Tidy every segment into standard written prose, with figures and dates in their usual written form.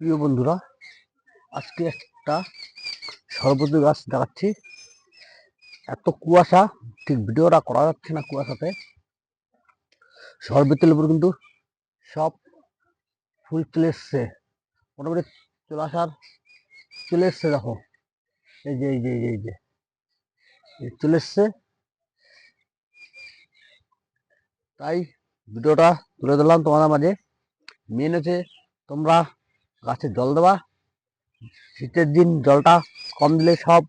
প্রিয় বন্ধুরা, আজকে একটা সরবতি গাছ দেখাচ্ছি। এত কুয়াশা, ঠিক ভিডিওটা করা যাচ্ছে না কুয়াশাতে। সরবতি লেবুর কিন্তু সব ফুল চলে এসছে, মোটামুটি চলে এসছে। দেখো, এই যে এই যে এই যে এই যে চলে এসছে। তাই ভিডিওটা তুলে ধরলাম তোমাদের মাঝে। মেন হচ্ছে তোমরা গাছে জল দেওয়া। শীতের দিন জলটা কম দিলে সব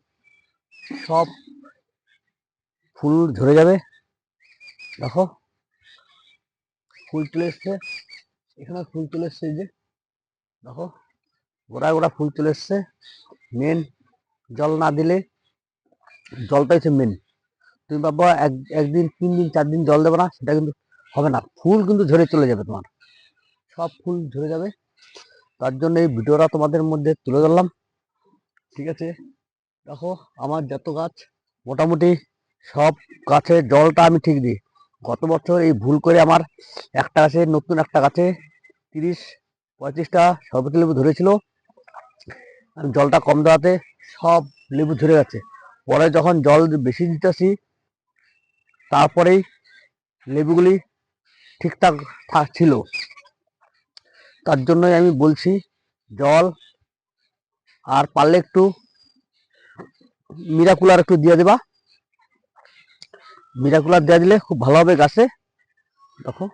সব ফুল ঝরে যাবে। দেখো, ফুল চলে এসছে, এখানে ফুল চলে এসছে। এই যে দেখো, গোড়ায় গোড়া ফুল চলে এসছে। মেন জল না দিলে, জলটাই হচ্ছে মেন। তুমি ভাবো একদিন 3 দিন 4 দিন জল দেবে না, সেটা কিন্তু হবে না। ফুল কিন্তু ঝরে চলে যাবে, তোমার সব ফুল ঝরে যাবে। তার জন্য এই ভিডিওটা তোমাদের মধ্যে তুলে ধরলাম। ঠিক আছে, দেখো আমার যত গাছ, মোটামুটি সব গাছে জলটা আমি ঠিক দিই। গত বছর এই ভুল করে আমার একটা গাছে, নতুন একটা গাছে 30-35টা সরবতি লেবু ধরেছিল। আমি জলটা কম দেওয়াতে সব লেবু ঝরে গেছে। পরে যখন জল বেশি দিতেছি, তারপরেই লেবুগুলি ঠিকঠাক ছিল। তার জন্যই আমি বলছি, জল আর পারলে একটু মিরাকুলার একটু দিয়ে দেবা। মিরাকুলার দিয়ে দিলে খুব ভালো হবে গাছে। দেখো,